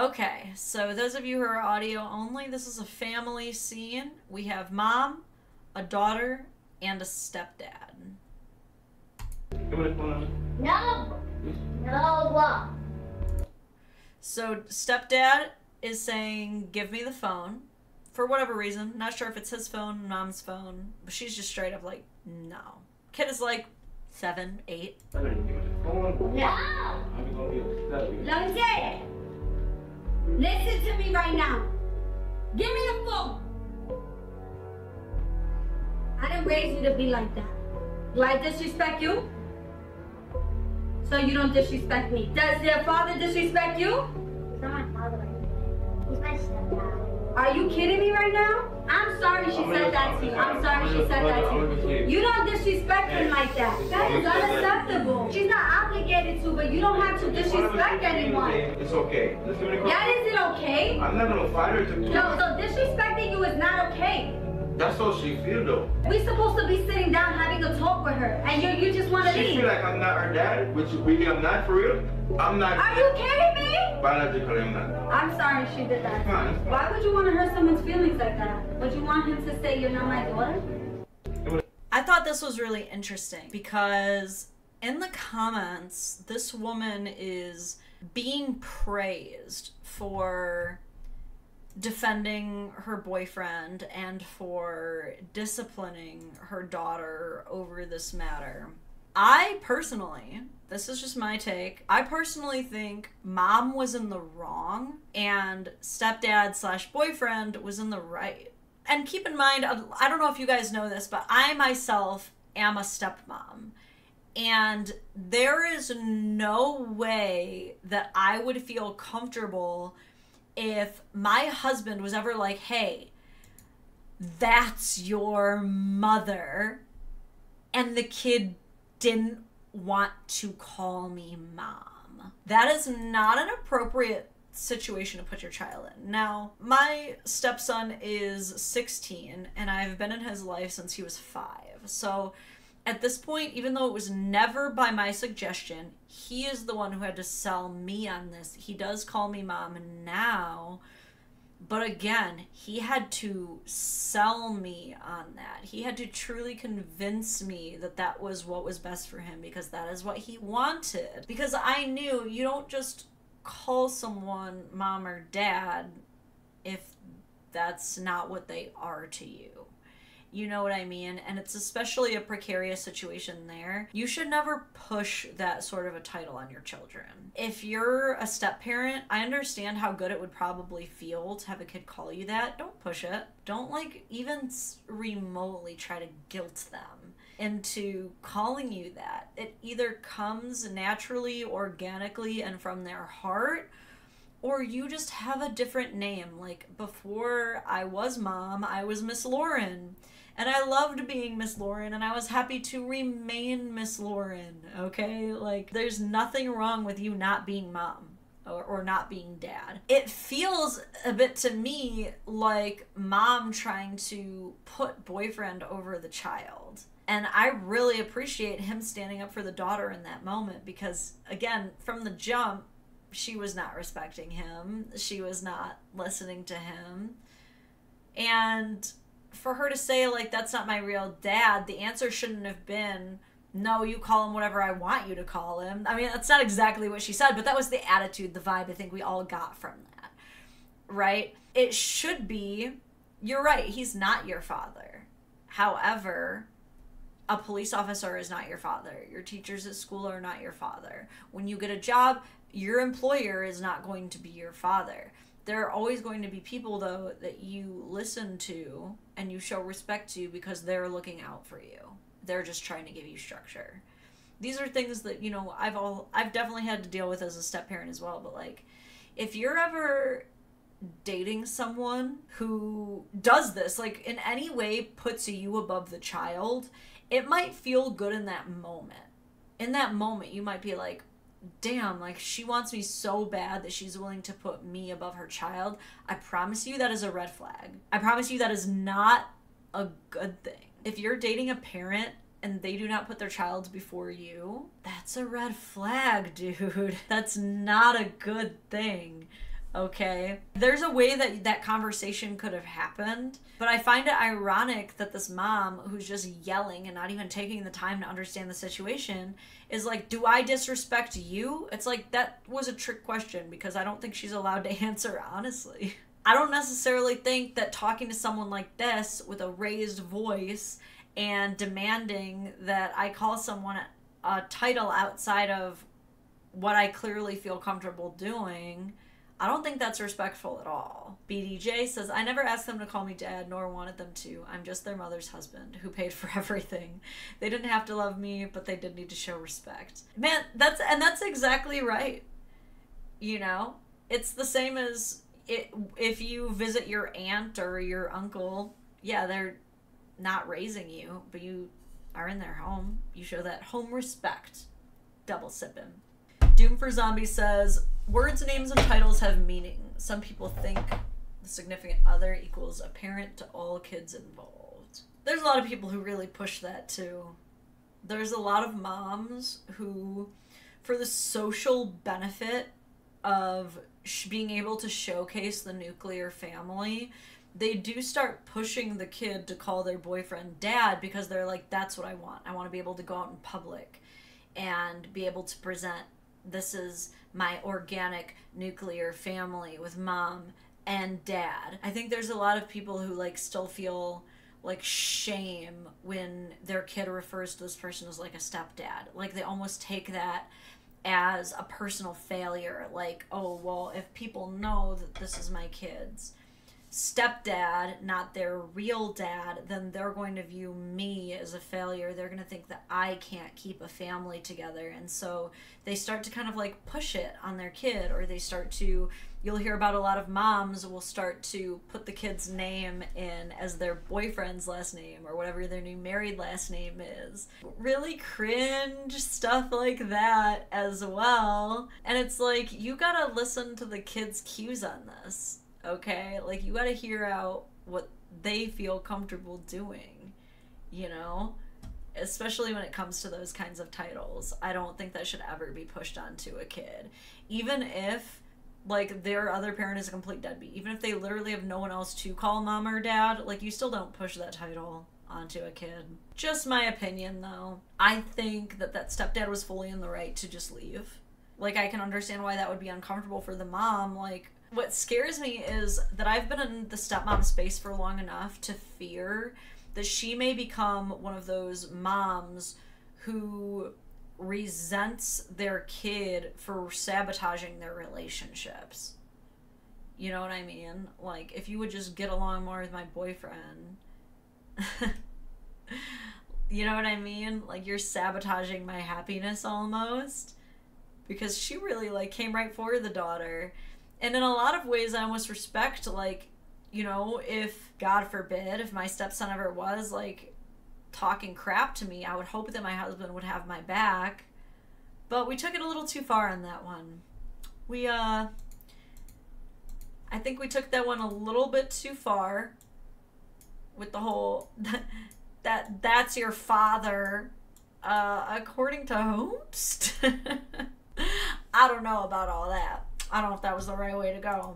Okay, so those of you who are audio only, this is a family scene. We have mom, a daughter, and a stepdad. No! No! So stepdad is saying, give me the phone. For whatever reason. Not sure if it's his phone, mom's phone. But she's just straight up like, no. Kid is like 7, 8. No! Longe! Listen to me right now. Give me the phone. I didn't raise you to be like that. Do I disrespect you? So you don't disrespect me. Does your father disrespect you? He's not my father. He's my stepdad. Are you kidding me right now? I'm sorry she said that to you. I'm sorry she said that to you. You don't disrespect him like that. That is unacceptable. She's not obligated to, but you don't have to disrespect anyone. It's okay. That isn't okay. I'm not gonna fight her to do No, so disrespecting you is not okay. That's how she feel though. We're supposed to be sitting down having a talk with her, and you just want to leave. She feel like I'm not her dad, which really I'm not for real. I'm not. Are you kidding me? Biologically, I'm not. I'm sorry she did that. Fine. Why would you want to hurt someone's feelings like that? Would you want him to say you're not my daughter? I thought this was really interesting because in the comments, this woman is being praised for defending her boyfriend and for disciplining her daughter over this matter. I personally, this is just my take, I personally think mom was in the wrong and stepdad slash boyfriend was in the right. And keep in mind, I don't know if you guys know this, but I myself am a stepmom. And there is no way that I would feel comfortable if my husband was ever like, hey, that's your mother, and the kid didn't want to call me mom. That is not an appropriate situation to put your child in. Now, my stepson is 16, and I've been in his life since he was 5. So at this point, even though it was never by my suggestion, he is the one who had to sell me on this. He does call me mom now, but again, he had to sell me on that. He had to truly convince me that that was what was best for him because that is what he wanted. Because I knew you don't just call someone mom or dad if that's not what they are to you. You know what I mean? And it's especially a precarious situation there. You should never push that sort of a title on your children. If you're a step parent, I understand how good it would probably feel to have a kid call you that. Don't push it. Don't like even remotely try to guilt them into calling you that. It either comes naturally, organically, and from their heart, or you just have a different name. Like before I was mom, I was Miss Lauren. And I loved being Miss Lauren, and I was happy to remain Miss Lauren, okay? Like, there's nothing wrong with you not being mom or not being dad. It feels a bit to me like mom trying to put boyfriend over the child. And I really appreciate him standing up for the daughter in that moment because, again, from the jump, she was not respecting him. She was not listening to him. And for her to say, like, that's not my real dad, the answer shouldn't have been, no, you call him whatever I want you to call him. I mean, that's not exactly what she said, but that was the attitude, the vibe I think we all got from that, right? It should be, you're right, he's not your father. However, a police officer is not your father. Your teachers at school are not your father. When you get a job, your employer is not going to be your father. There are always going to be people, though, that you listen to and you show respect to because they're looking out for you. They're just trying to give you structure. These are things that, you know, I've definitely had to deal with as a step parent as well. But, like, if you're ever dating someone who does this, like, in any way puts you above the child, it might feel good in that moment. In that moment, you might be like, damn, like, she wants me so bad that she's willing to put me above her child. I promise you that is a red flag. I promise you that is not a good thing. If you're dating a parent and they do not put their child before you, that's a red flag, dude. That's not a good thing. Okay? There's a way that that conversation could have happened, but I find it ironic that this mom who's just yelling and not even taking the time to understand the situation is like, do I disrespect you? It's like, that was a trick question because I don't think she's allowed to answer honestly. I don't necessarily think that talking to someone like this with a raised voice and demanding that I call someone a title outside of what I clearly feel comfortable doing, I don't think that's respectful at all. BDJ says, I never asked them to call me dad, nor wanted them to. I'm just their mother's husband who paid for everything. They didn't have to love me, but they did need to show respect. Man, that's exactly right. You know, it's the same as if you visit your aunt or your uncle. Yeah, they're not raising you, but you are in their home. You show that home respect. Double sipping. Doom for Zombies says, words, names, and titles have meaning. Some people think the significant other equals a parent to all kids involved. There's a lot of people who really push that too. There's a lot of moms who, for the social benefit of being able to showcase the nuclear family, they do start pushing the kid to call their boyfriend dad because they're like, that's what I want. I want to be able to go out in public and be able to present, this is my organic nuclear family with mom and dad. I think there's a lot of people who like still feel like shame when their kid refers to this person as like a stepdad. Like they almost take that as a personal failure. Like, oh, well, if people know that this is my kid's stepdad, not their real dad, then they're going to view me as a failure. They're going to think that I can't keep a family together. And so they start to kind of like push it on their kid, or they start to, you'll hear about a lot of moms will start to put the kid's name in as their boyfriend's last name or whatever their new married last name is. Really cringe stuff like that as well. And it's like, you gotta listen to the kid's cues on this. Okay, like you gotta hear out what they feel comfortable doing, you know, especially when it comes to those kinds of titles. I don't think that should ever be pushed onto a kid, even if like their other parent is a complete deadbeat, even if they literally have no one else to call mom or dad. Like, you still don't push that title onto a kid. Just my opinion though. I think that that stepdad was fully in the right to just leave. Like, I can understand why that would be uncomfortable for the mom. Like, what scares me is that I've been in the stepmom space for long enough to fear that she may become one of those moms who resents their kid for sabotaging their relationships. You know what I mean? Like, if you would just get along more with my boyfriend. You know what I mean? Like, you're sabotaging my happiness almost. Because she really, like, came right for the daughter. And in a lot of ways, I almost respect, like, you know, if, God forbid, if my stepson ever was, like, talking crap to me, I would hope that my husband would have my back. But we took it a little too far on that one. I think we took that one a little bit too far with the whole, that's your father, according to Hoops. I don't know about all that. I don't know if that was the right way to go.